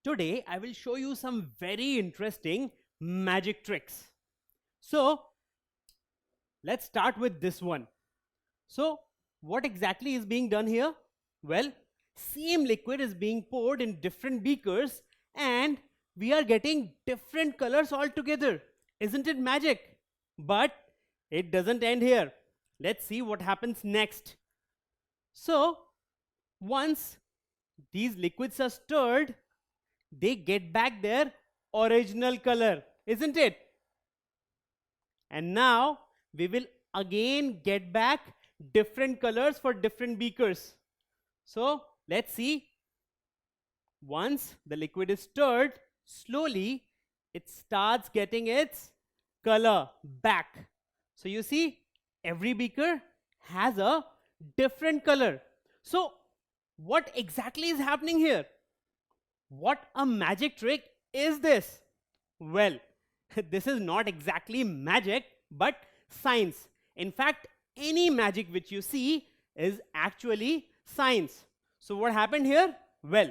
Today, I will show you some very interesting magic tricks. So, let's start with this one. So, what exactly is being done here? Well, same liquid is being poured in different beakers and we are getting different colors altogether. Isn't it magic? But it doesn't end here. Let's see what happens next. So, once these liquids are stirred, they get back their original color, isn't it? And now we will again get back different colors for different beakers. So let's see. Once the liquid is stirred, slowly it starts getting its color back. So you see, every beaker has a different color. So what exactly is happening here? What a magic trick is this? Well, this is not exactly magic, but science. In fact, any magic which you see is actually science. So what happened here? Well,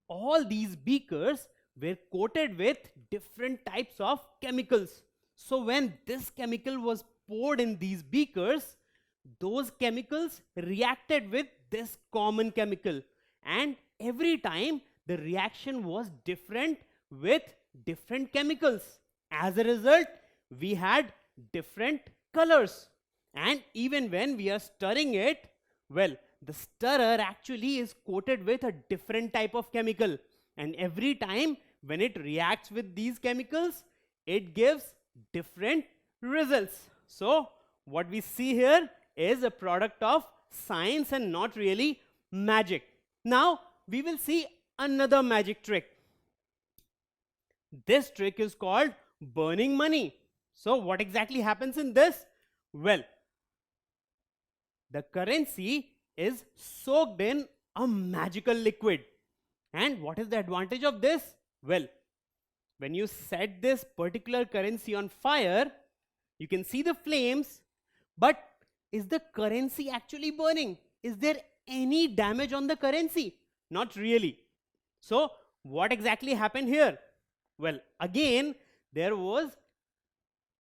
all these beakers were coated with different types of chemicals. So when this chemical was poured in these beakers, those chemicals reacted with this common chemical. And every time the reaction was different with different chemicals. As a result, we had different colors. And even when we are stirring it, well, the stirrer actually is coated with a different type of chemical. And every time when it reacts with these chemicals, it gives different results. So, what we see here is a product of science and not really magic. Now, we will see another magic trick. This trick is called burning money. So what exactly happens in this? Well, the currency is soaked in a magical liquid. And what is the advantage of this? Well, when you set this particular currency on fire, you can see the flames, but is the currency actually burning? Is there any damage on the currency? Not really. So what exactly happened here? Well, again, there was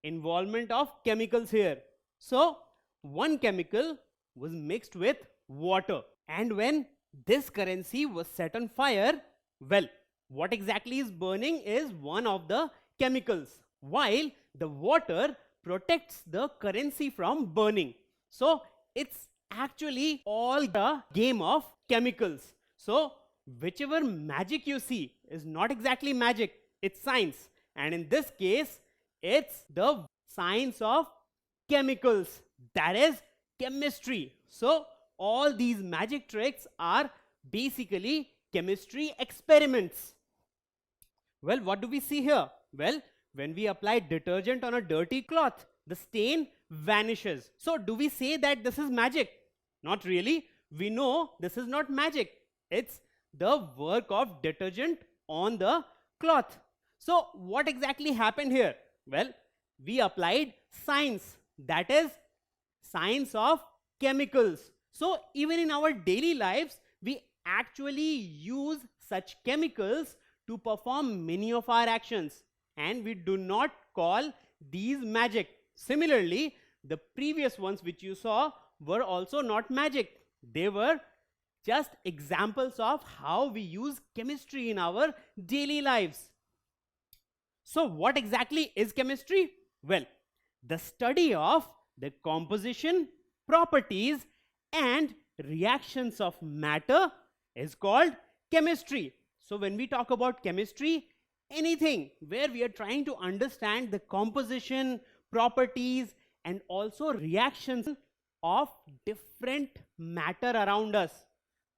involvement of chemicals here. So one chemical was mixed with water. And when this currency was set on fire, well, what exactly is burning is one of the chemicals, while the water protects the currency from burning. So it's actually all the game of chemicals. So whichever magic you see is not exactly magic, it's science. And in this case, it's the science of chemicals, that is chemistry. So all these magic tricks are basically chemistry experiments. Well, what do we see here? Well, when we apply detergent on a dirty cloth, the stain vanishes. So do we say that this is magic? Not really. We know this is not magic. It's the work of detergent on the cloth. So what exactly happened here? Well, we applied science, that is science of chemicals. So even in our daily lives, we actually use such chemicals to perform many of our actions, and we do not call these magic. Similarly, the previous ones which you saw were also not magic. They were just examples of how we use chemistry in our daily lives. So what exactly is chemistry? Well, the study of the composition, properties, and reactions of matter is called chemistry. So when we talk about chemistry, anything where we are trying to understand the composition, properties, and also reactions of different matter around us,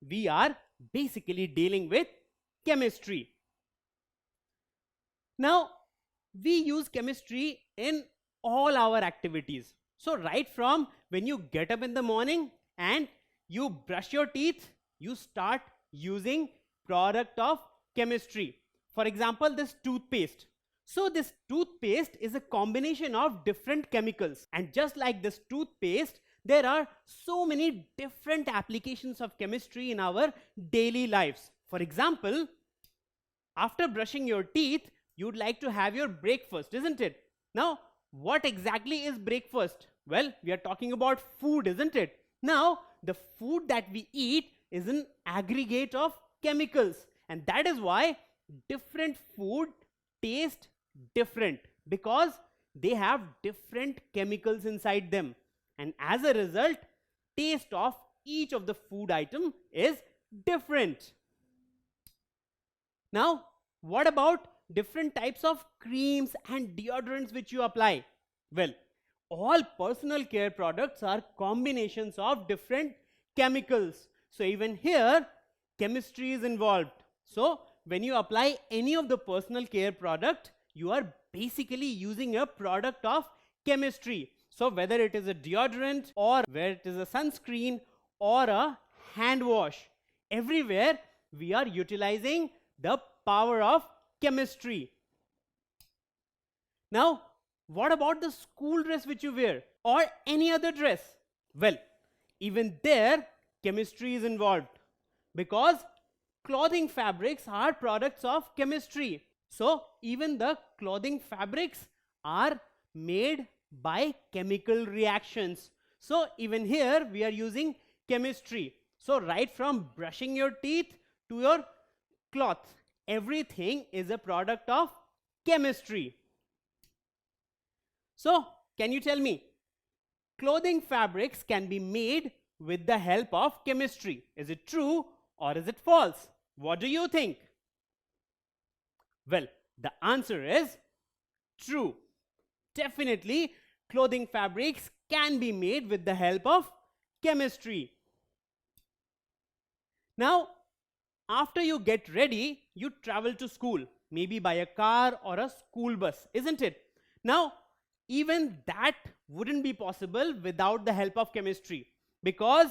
we are basically dealing with chemistry. Now, we use chemistry in all our activities. So right from when you get up in the morning and you brush your teeth, you start using product of chemistry. For example, this toothpaste. So this toothpaste is a combination of different chemicals, and just like this toothpaste, there are so many different applications of chemistry in our daily lives. For example, After brushing your teeth, you'd like to have your breakfast, isn't it? Now, what exactly is breakfast? Well, we are talking about food, isn't it? Now, the food that we eat is an aggregate of chemicals, and that is why different food taste different, because they have different chemicals inside them, and as a result, taste of each of the food item is different. Now, what about different types of creams and deodorants which you apply? Well, all personal care products are combinations of different chemicals. So even here, chemistry is involved. So when you apply any of the personal care product, you are basically using a product of chemistry. So whether it is a deodorant or whether it is a sunscreen or a hand wash, everywhere we are utilizing the power of chemistry. Now, what about the school dress which you wear or any other dress? Well, even there, chemistry is involved, because clothing fabrics are products of chemistry. So, even the clothing fabrics are made by chemical reactions. So, even here we are using chemistry. So, right from brushing your teeth to your cloth, everything is a product of chemistry. So, can you tell me, clothing fabrics can be made with the help of chemistry? Is it true or is it false? What do you think? Well, the answer is true. Definitely, clothing fabrics can be made with the help of chemistry. Now, after you get ready, you travel to school, maybe by a car or a school bus, isn't it? Now, even that wouldn't be possible without the help of chemistry, because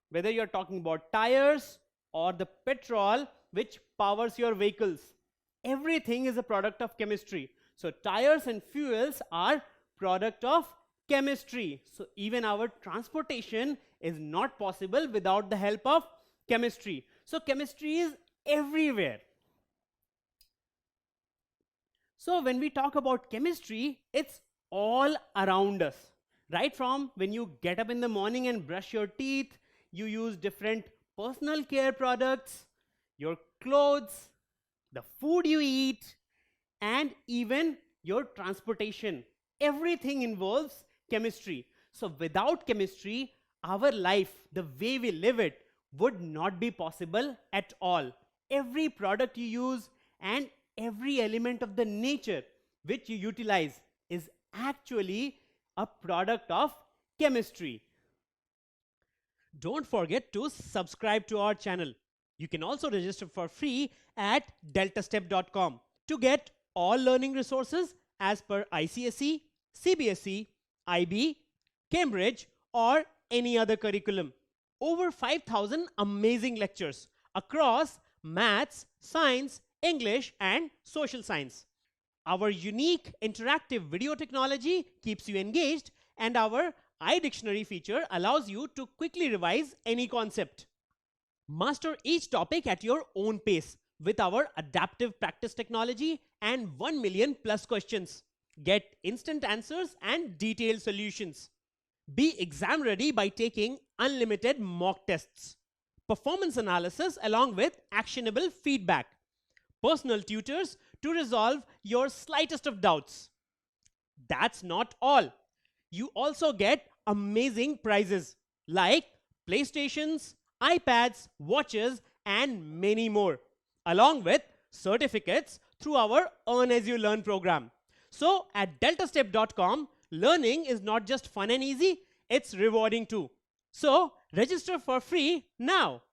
whether you're talking about tires or the petrol which powers your vehicles, everything is a product of chemistry. So tires and fuels are product of chemistry. So even our transportation is not possible without the help of chemistry. So chemistry is everywhere. So when we talk about chemistry, it's all around us. Right from when you get up in the morning and brush your teeth, you use different personal care products, your clothes, the food you eat, and even your transportation. Everything involves chemistry. So without chemistry, our life, the way we live it, would not be possible at all. Every product you use and every element of the nature which you utilize is actually a product of chemistry. Don't forget to subscribe to our channel. You can also register for free at deltastep.com to get all learning resources as per ICSE, CBSE, IB, Cambridge, or any other curriculum. Over 5,000 amazing lectures across maths, science, English, and social science. Our unique interactive video technology keeps you engaged, and our iDictionary feature allows you to quickly revise any concept. Master each topic at your own pace with our adaptive practice technology and 1 million plus questions. Get instant answers and detailed solutions. Be exam ready by taking unlimited mock tests, performance analysis along with actionable feedback, personal tutors to resolve your slightest of doubts. That's not all. You also get amazing prizes like PlayStations, iPads, watches, and many more, along with certificates through our Earn As You Learn program. So at deltastep.com, learning is not just fun and easy, it's rewarding too. So register for free now.